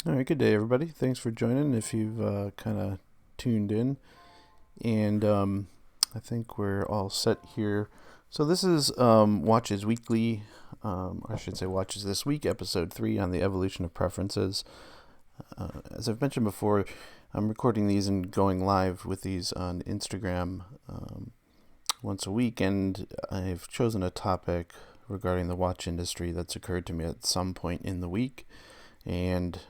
All right, good day, everybody. Thanks for joining. If you've kind of tuned in, and I think we're all set here. So this is Watches Weekly, or I should say Watches This Week, episode 3 on the evolution of preferences. As I've mentioned before, I'm recording these and going live with these on Instagram once a week, and I've chosen a topic regarding the watch industry that's occurred to me at some point in the week, and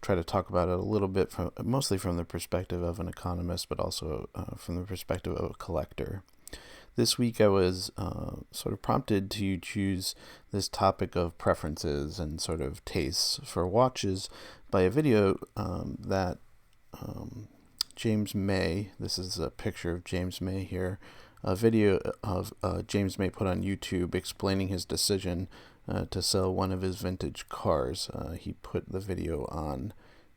try to talk about it a little bit mostly from the perspective of an economist, but also from the perspective of a collector. This week I was sort of prompted to choose this topic of preferences and sort of tastes for watches by a video that James May, this is a picture of James May here, a video of James May put on YouTube explaining his decision to sell one of his vintage cars. He put the video on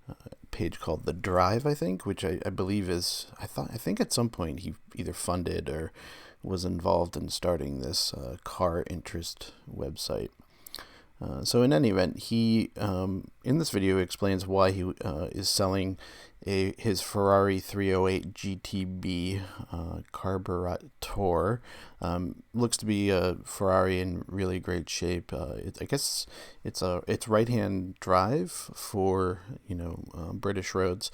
a page called The Drive, I think, which I believe is, I think at some point he either funded or was involved in starting this car interest website. So in any event, he in this video explains why he is selling his Ferrari 308 GTB carburetor. Looks to be a Ferrari in really great shape. I guess it's right-hand drive for British roads,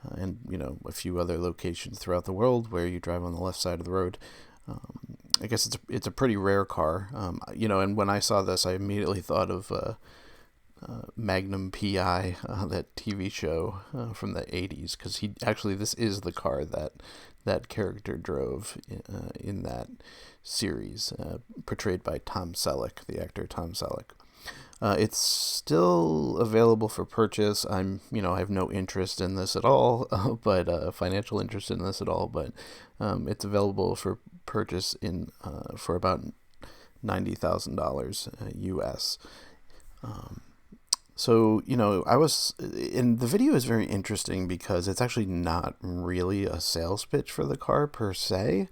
and a few other locations throughout the world where you drive on the left side of the road. I guess it's a pretty rare car, and when I saw this, I immediately thought of Magnum PI, that TV show from the 80s, because this is the car that character drove in that series, portrayed by Tom Selleck, the actor Tom Selleck. It's still available for purchase. I have no interest in this at all, but financial interest in this at all. But it's available for purchase for about $90,000 US. So I was, and the video is very interesting because it's actually not really a sales pitch for the car per se,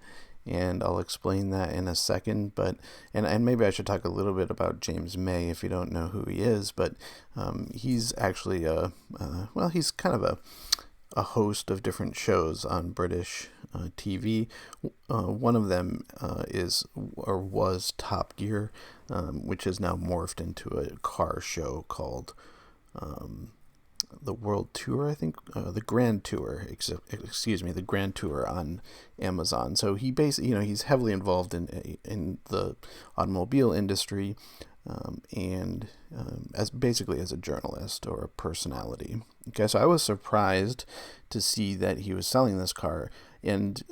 and I'll explain that in a second. But and maybe I should talk a little bit about James May if you don't know who he is. But he's actually he's kind of a host of different shows on British TV. One of them was Top Gear, which has now morphed into a car show called the World Tour, I think, the Grand Tour, the Grand Tour on Amazon. So he basically, he's heavily involved in the automobile industry, and as a journalist or a personality. Okay, so I was surprised to see that he was selling this car, and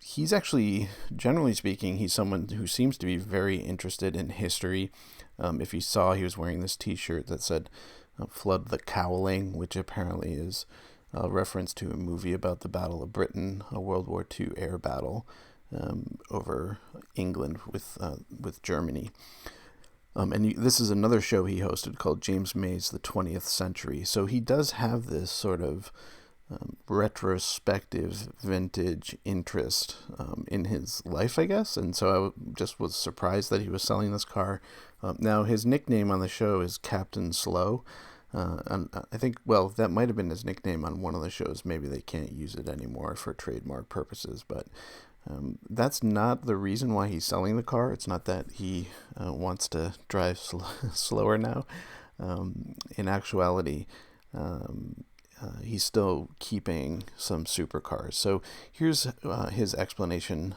he's actually, generally speaking, he's someone who seems to be very interested in history. If you saw, he was wearing this T-shirt that said "Flood the Cowling," which apparently is a reference to a movie about the Battle of Britain, a World War II air battle over England with Germany. And this is another show he hosted called James May's The 20th Century. So he does have this sort of retrospective vintage interest in his life, I guess. And so I just was surprised that he was selling this car. Now, his nickname on the show is Captain Slow. And I think, that might have been his nickname on one of the shows. Maybe they can't use it anymore for trademark purposes, but that's not the reason why he's selling the car. It's not that he wants to drive slower now. In actuality, he's still keeping some supercars. So here's his explanation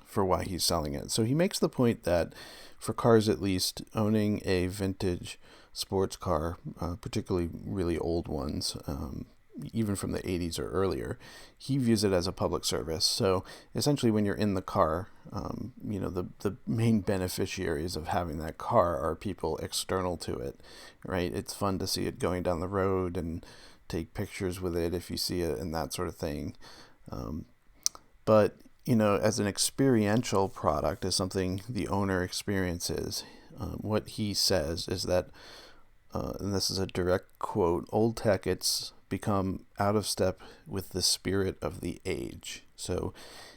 for why he's selling it. So he makes the point that for cars, at least, owning a vintage sports car, particularly really old ones, even from the 80s or earlier, he views it as a public service. So essentially, when you're in the car, the main beneficiaries of having that car are people external to it, right? It's fun to see it going down the road and take pictures with it if you see it and that sort of thing. But as an experiential product, as something the owner experiences, what he says is that, and this is a direct quote, "Old Tackett's become out of step with the spirit of the age." So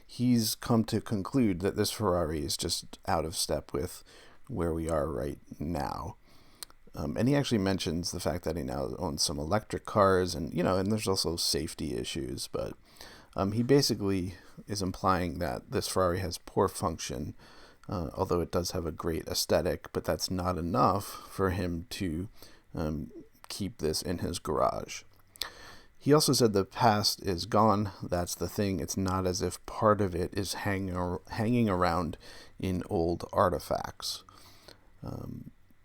he's come to conclude that this Ferrari is just out of step with where we are right now. And he actually mentions the fact that he now owns some electric cars, and and there's also safety issues. But he basically is implying that this Ferrari has poor function, although it does have a great aesthetic, but that's not enough for him to keep this in his garage. He also said the past is gone. That's the thing. It's not as if part of it is hanging around in old artifacts.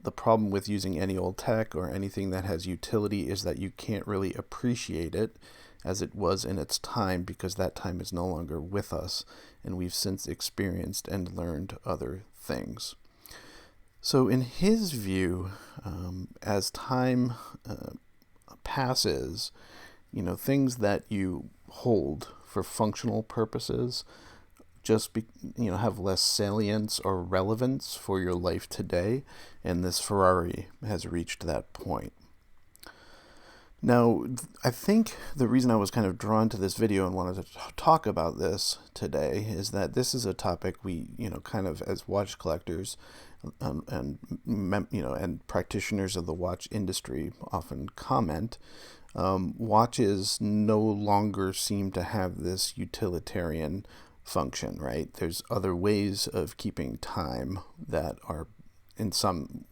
The problem with using any old tech or anything that has utility is that you can't really appreciate it as it was in its time, because that time is no longer with us, and we've since experienced and learned other things. So in his view, as time passes, things that you hold for functional purposes just have less salience or relevance for your life today, and this Ferrari has reached that point. Now, I think the reason I was kind of drawn to this video and wanted to talk about this today is that this is a topic we, kind of as watch collectors and practitioners of the watch industry often comment. Watches no longer seem to have this utilitarian function, right? There's other ways of keeping time that are in some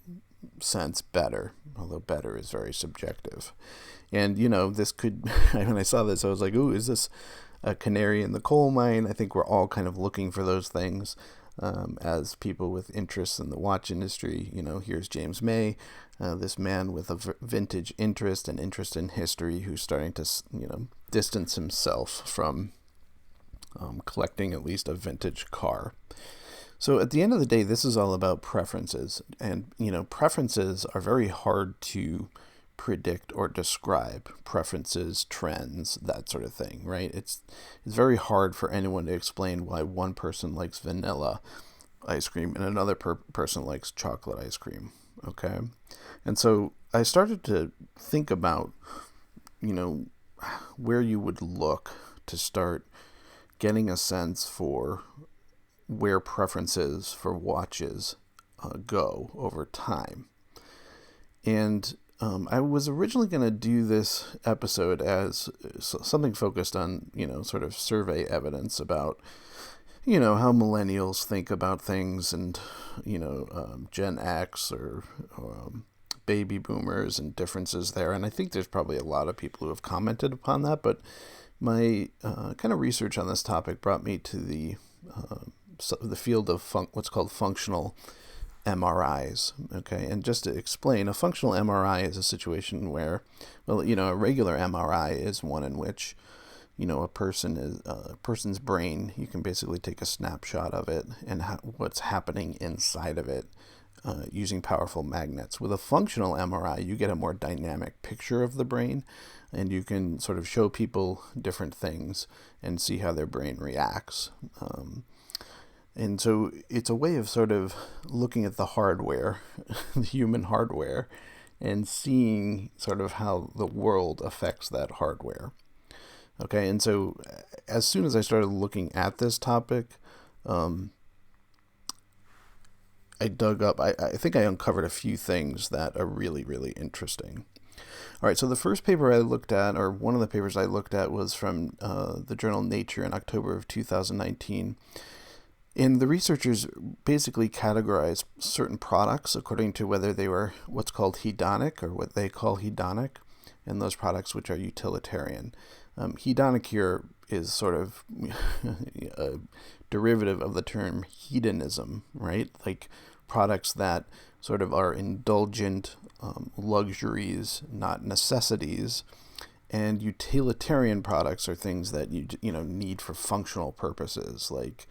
sense better, although better is very subjective. And this could when I saw this, I was like, ooh, is this a canary in the coal mine? I think we're all kind of looking for those things as people with interests in the watch industry. Here's James May, this man with a vintage interest and interest in history, who's starting to distance himself from collecting at least a vintage car. So at the end of the day, this is all about preferences, and preferences are very hard to predict or describe. Preferences, trends, that sort of thing, right? It's very hard for anyone to explain why one person likes vanilla ice cream and another person likes chocolate ice cream. Okay, and so I started to think about where you would look to start getting a sense for where preferences for watches go over time. And I was originally going to do this episode as something focused on, sort of survey evidence about, how millennials think about things, and, Gen X or baby boomers and differences there. And I think there's probably a lot of people who have commented upon that, but my kind of research on this topic brought me to the field of what's called functional MRIs. Okay, and just to explain, a functional MRI is a situation where, a regular MRI is one in which, a person's brain, you can basically take a snapshot of it and what's happening inside of it using powerful magnets. With a functional MRI, you get a more dynamic picture of the brain, and you can sort of show people different things and see how their brain reacts. And so it's a way of sort of looking at the hardware, the human hardware, and seeing sort of how the world affects that hardware. Okay, and so as soon as I started looking at this topic, I dug up, I think I uncovered a few things that are really, really interesting. All right, so the first paper I looked at, or one of the papers I looked at, was from the journal Nature in October of 2019. And the researchers basically categorized certain products according to whether they were what's called hedonic, or what they call hedonic, and those products which are utilitarian. Hedonic here is sort of a derivative of the term hedonism, right? Like products that sort of are indulgent luxuries, not necessities. And utilitarian products are things that you need for functional purposes, like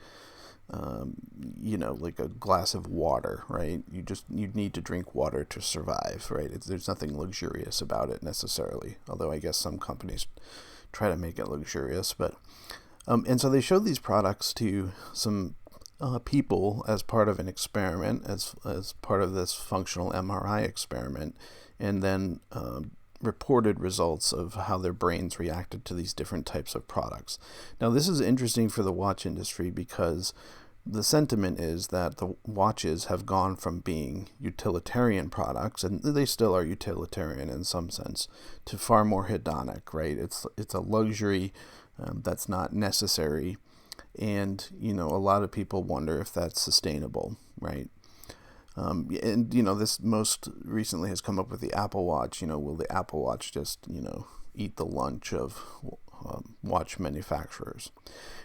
like a glass of water, right? You need to drink water to survive, right? There's nothing luxurious about it necessarily, although I guess some companies try to make it luxurious. But and so they showed these products to some people as part of an experiment, as part of this functional MRI experiment, and then reported results of how their brains reacted to these different types of products. Now, this is interesting for the watch industry because the sentiment is that the watches have gone from being utilitarian products, and they still are utilitarian in some sense, to far more hedonic, right? It's a luxury that's not necessary, and a lot of people wonder if that's sustainable, right? And this most recently has come up with the Apple Watch. Will the Apple Watch just eat the lunch of watch manufacturers?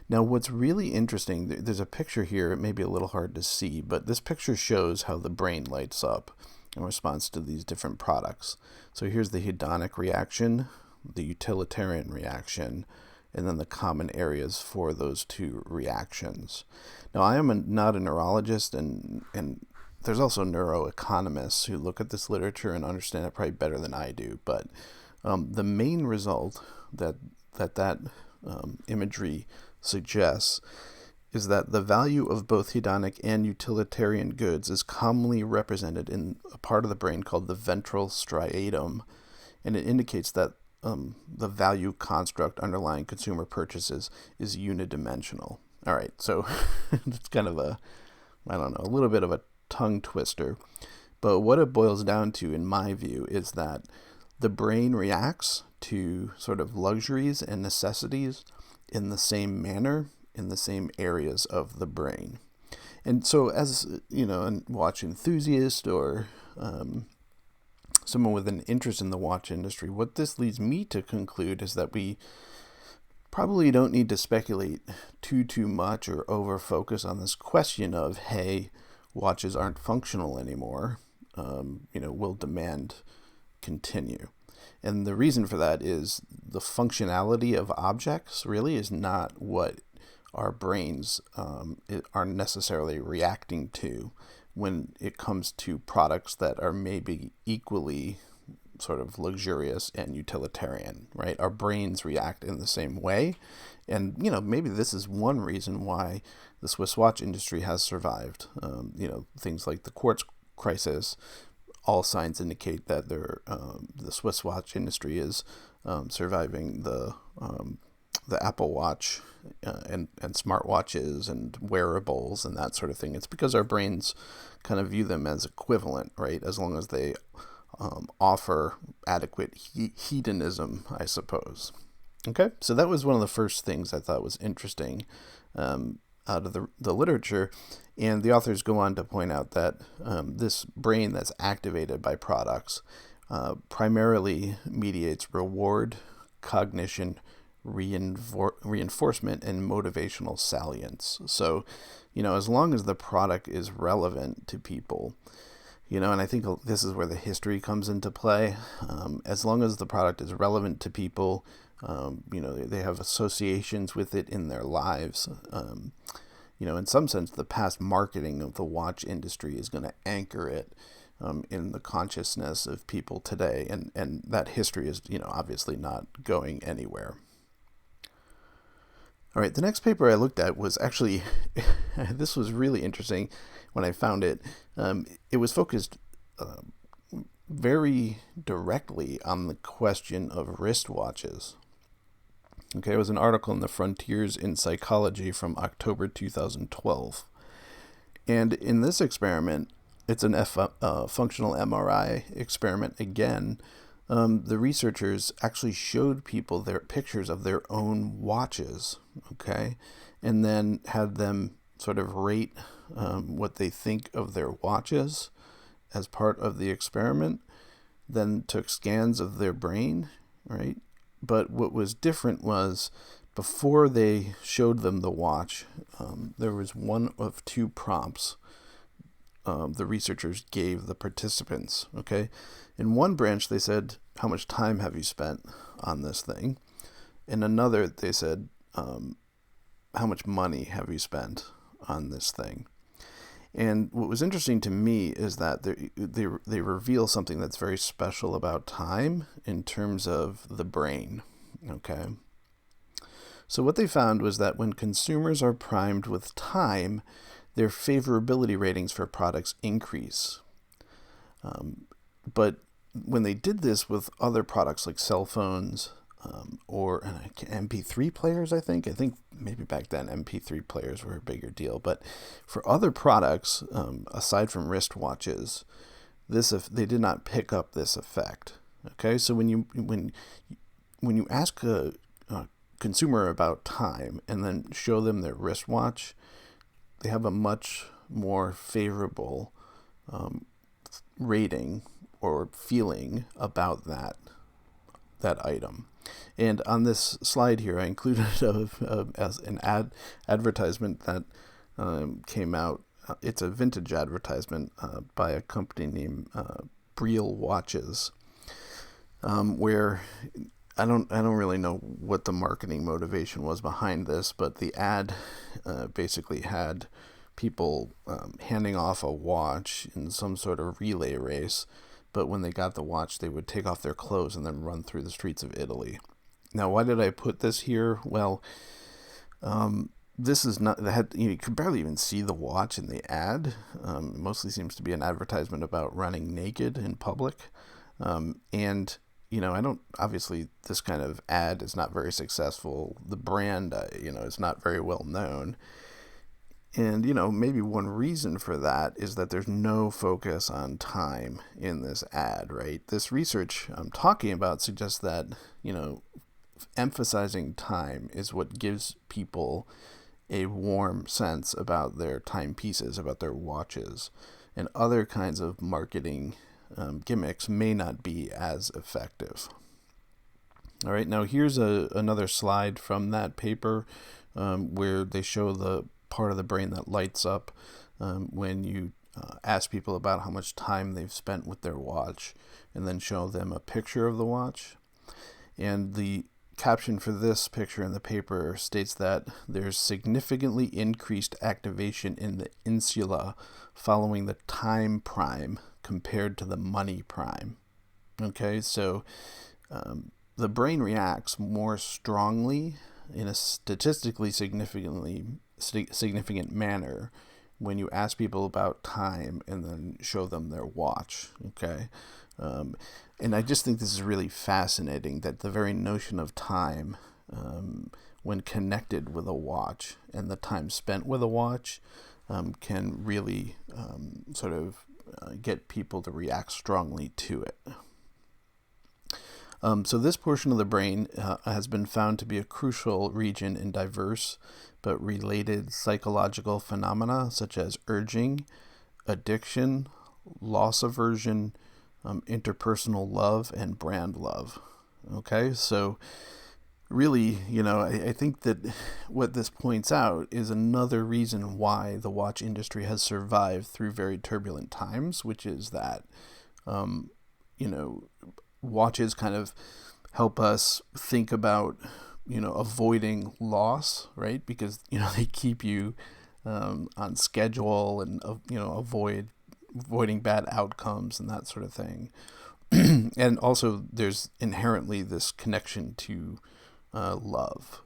Now, what's really interesting, there's a picture here. It may be a little hard to see, but this picture shows how the brain lights up in response to these different products. So here's the hedonic reaction, the utilitarian reaction, and then the common areas for those two reactions. Now, I am not a neurologist, and there's also neuroeconomists who look at this literature and understand it probably better than I do. But the main result that imagery suggests is that the value of both hedonic and utilitarian goods is commonly represented in a part of the brain called the ventral striatum, and it indicates that the value construct underlying consumer purchases is unidimensional. All right, so it's kind of a little bit of a tongue twister, but what it boils down to, in my view, is that the brain reacts to sort of luxuries and necessities in the same manner, in the same areas of the brain. And so, as a watch enthusiast or someone with an interest in the watch industry, what this leads me to conclude is that we probably don't need to speculate too much or over focus on this question of, hey, watches aren't functional anymore. Will demand continue? And the reason for that is the functionality of objects really is not what our brains are necessarily reacting to when it comes to products that are maybe equally sort of luxurious and utilitarian, right? Our brains react in the same way. And, maybe this is one reason why the Swiss watch industry has survived. Things like the quartz crisis, all signs indicate that the Swiss watch industry is surviving the Apple Watch and smartwatches and wearables and that sort of thing. It's because our brains kind of view them as equivalent, right? As long as they offer adequate hedonism, I suppose. Okay, so that was one of the first things I thought was interesting out of the literature. And the authors go on to point out that this brain that's activated by products primarily mediates reward, cognition, reinforcement, and motivational salience. So, as long as the product is relevant to people, and I think this is where the history comes into play. As long as the product is relevant to people, they have associations with it in their lives. In some sense, the past marketing of the watch industry is going to anchor it in the consciousness of people today. And that history is, obviously not going anywhere. All right, the next paper I looked at was actually, this was really interesting when I found it. It was focused very directly on the question of wristwatches. Okay, it was an article in the Frontiers in Psychology from October 2012. And in this experiment, it's an functional MRI experiment again. The researchers actually showed people their pictures of their own watches, okay, and then had them sort of rate what they think of their watches as part of the experiment, then took scans of their brain, right? But what was different was before they showed them the watch, there was one of two prompts the researchers gave the participants, okay? In one branch, they said, how much time have you spent on this thing? In another, they said, how much money have you spent on this thing? And what was interesting to me is that they reveal something that's very special about time in terms of the brain, okay? So what they found was that when consumers are primed with time, their favorability ratings for products increase. But when they did this with other products like cell phones, or MP3 players, I think. I think maybe back then MP3 players were a bigger deal. But for other products, aside from wristwatches, they did not pick up this effect. Okay, so when you ask a consumer about time and then show them their wristwatch, they have a much more favorable rating or feeling about that item. And on this slide here, I included as an advertisement that came out. It's a vintage advertisement by a company named Briel Watches, where I don't really know what the marketing motivation was behind this, but the ad basically had people handing off a watch in some sort of relay race, but when they got the watch, they would take off their clothes and then run through the streets of Italy. Now, why did I put this here? Well, this is not, you could barely even see the watch in the ad. It mostly seems to be an advertisement about running naked in public. And, obviously this kind of ad is not very successful. The brand, is not very well known. And, maybe one reason for that is that there's no focus on time in this ad, right? This research I'm talking about suggests that, emphasizing time is what gives people a warm sense about their timepieces, about their watches, and other kinds of marketing gimmicks may not be as effective. All right, now here's another slide from that paper where they show the part of the brain that lights up when you ask people about how much time they've spent with their watch and then show them a picture of the watch. And the caption for this picture in the paper states that there's significantly increased activation in the insula following the time prime compared to the money prime. Okay, so the brain reacts more strongly in a statistically significant manner when you ask people about time and then show them their watch. Okay, and I just think this is really fascinating that the very notion of time, when connected with a watch, and the time spent with a watch, can really get people to react strongly to it. So this portion of the brain has been found to be a crucial region in diverse but related psychological phenomena such as urging, addiction, loss aversion, interpersonal love, and brand love. Okay, so really, I think that what this points out is another reason why the watch industry has survived through very turbulent times, which is that, watches kind of help us think about, avoiding loss, right? Because, they keep you on schedule and, avoiding bad outcomes and that sort of thing. And also there's inherently this connection to love.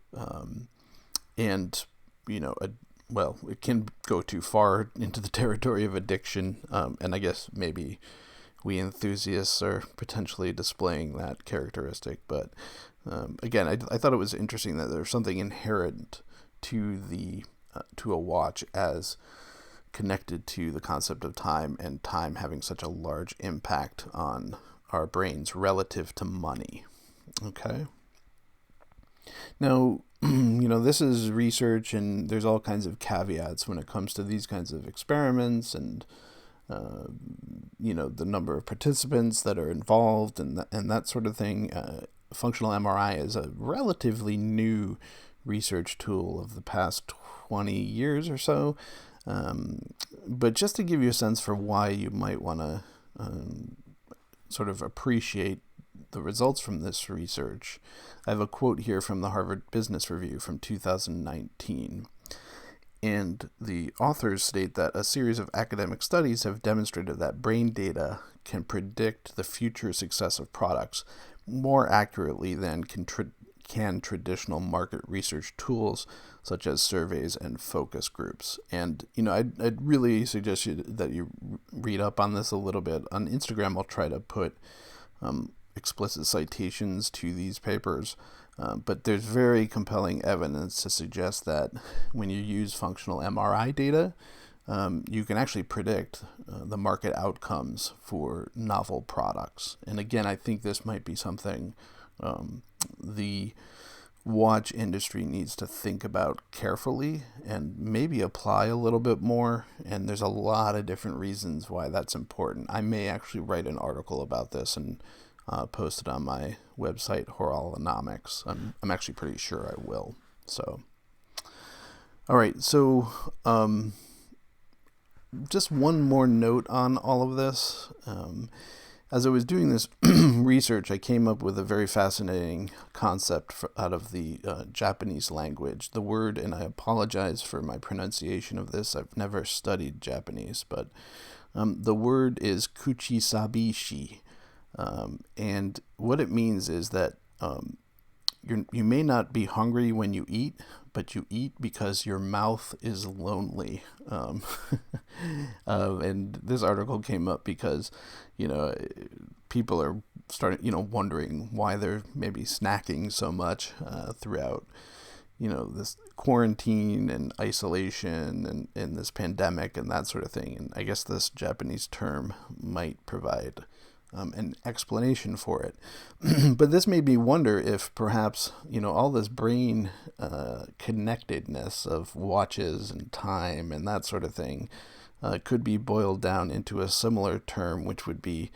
And, it can go too far into the territory of addiction. And I guess maybe we enthusiasts are potentially displaying that characteristic. But again, I thought it was interesting that there's something inherent to to a watch as connected to the concept of time, and time having such a large impact on our brains relative to money. Okay. Now, this is research, and there's all kinds of caveats when it comes to these kinds of experiments, and the number of participants that are involved, and that sort of thing. Functional MRI is a relatively new research tool of the past 20 years or so. But just to give you a sense for why you might want to sort of appreciate the results from this research, I have a quote here from the Harvard Business Review from 2019. And the authors state that a series of academic studies have demonstrated that brain data can predict the future success of products more accurately than can traditional market research tools such as surveys and focus groups. And, I'd really suggest that you read up on this a little bit. On Instagram, I'll try to put explicit citations to these papers, but there's very compelling evidence to suggest that when you use functional MRI data, you can actually predict the market outcomes for novel products. And again, I think this might be something the watch industry needs to think about carefully and maybe apply a little bit more. And there's a lot of different reasons why that's important. I may actually write an article about this and post it on my website, Horolonomics. I'm actually pretty sure I will. So, all right. So, just one more note on all of this. As I was doing this research, I came up with a very fascinating concept out of the Japanese language. The word, and I apologize for my pronunciation of this, I've never studied Japanese, but the word is kuchisabishi. And what it means is that you may not be hungry when you eat, but you eat because your mouth is lonely. And this article came up because, people are starting, wondering why they're maybe snacking so much throughout, this quarantine and isolation and this pandemic and that sort of thing. And I guess this Japanese term might provide an explanation for it. But this made me wonder if perhaps, all this brain connectedness of watches and time and that sort of thing could be boiled down into a similar term, which would be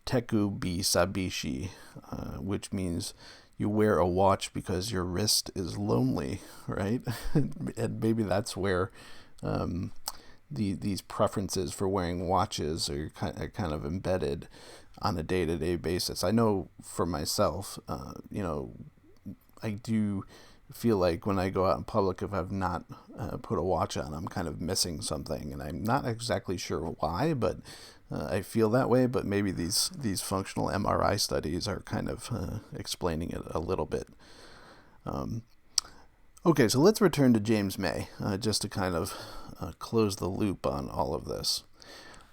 teku bisabishi, which means you wear a watch because your wrist is lonely, right? And maybe that's where these preferences for wearing watches are kind of embedded on a day-to-day basis. I know for myself, I do feel like when I go out in public, if I've not put a watch on, I'm kind of missing something, and I'm not exactly sure why, but I feel that way. But maybe these functional MRI studies are kind of explaining it a little bit. Okay, so let's return to James May, just to kind of close the loop on all of this.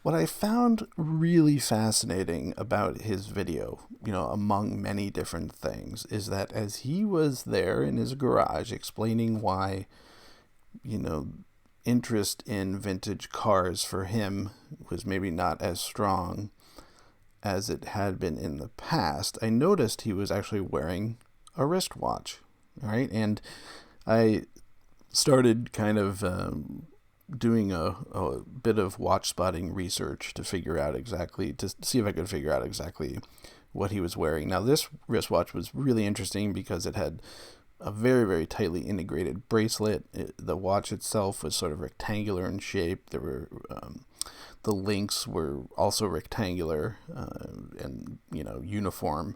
What I found really fascinating about his video, among many different things, is that as he was there in his garage explaining why, interest in vintage cars for him was maybe not as strong as it had been in the past, I noticed he was actually wearing a wristwatch, right? And I started kind of doing a bit of watch spotting research to see if I could figure out exactly what he was wearing. Now, this wristwatch was really interesting because it had a very, very tightly integrated bracelet. The watch itself was sort of rectangular in shape. There were the links were also rectangular and uniform.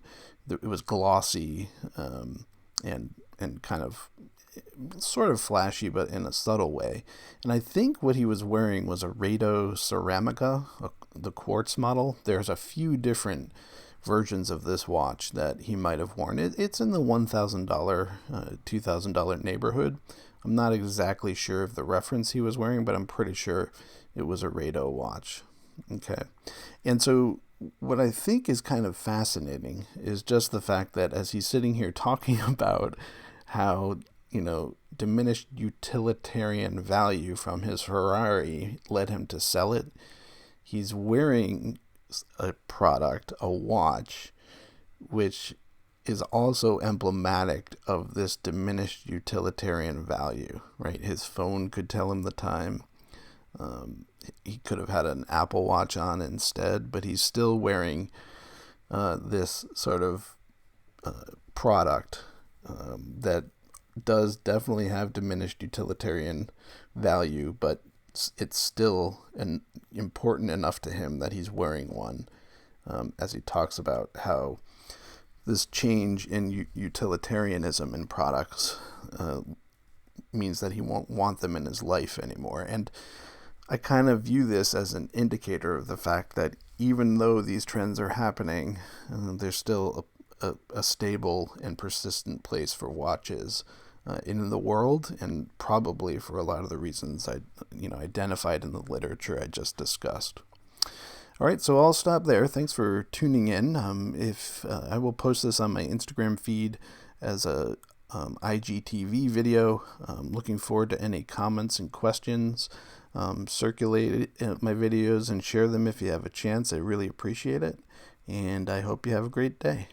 It was glossy and kind of sort of flashy, but in a subtle way. And I think what he was wearing was a Rado Ceramica, the quartz model. There's a few different versions of this watch that he might have worn. It's in the $1,000, $2,000 neighborhood. I'm not exactly sure of the reference he was wearing, but I'm pretty sure it was a Rado watch. Okay. And so what I think is kind of fascinating is just the fact that as he's sitting here talking about how diminished utilitarian value from his Ferrari led him to sell it, he's wearing a product, a watch, which is also emblematic of this diminished utilitarian value, right? His phone could tell him the time. He could have had an Apple Watch on instead, but he's still wearing this sort of product that does definitely have diminished utilitarian value, but it's still important enough to him that he's wearing one, as he talks about how this change in utilitarianism in products means that he won't want them in his life anymore. And I kind of view this as an indicator of the fact that even though these trends are happening, there's still a stable and persistent place for watches in the world, and probably for a lot of the reasons I identified in the literature I just discussed. All right, so I'll stop there. Thanks for tuning in. If I will post this on my Instagram feed as a IGTV video. Looking forward to any comments and questions. Circulate my videos and share them if you have a chance. I really appreciate it. And I hope you have a great day.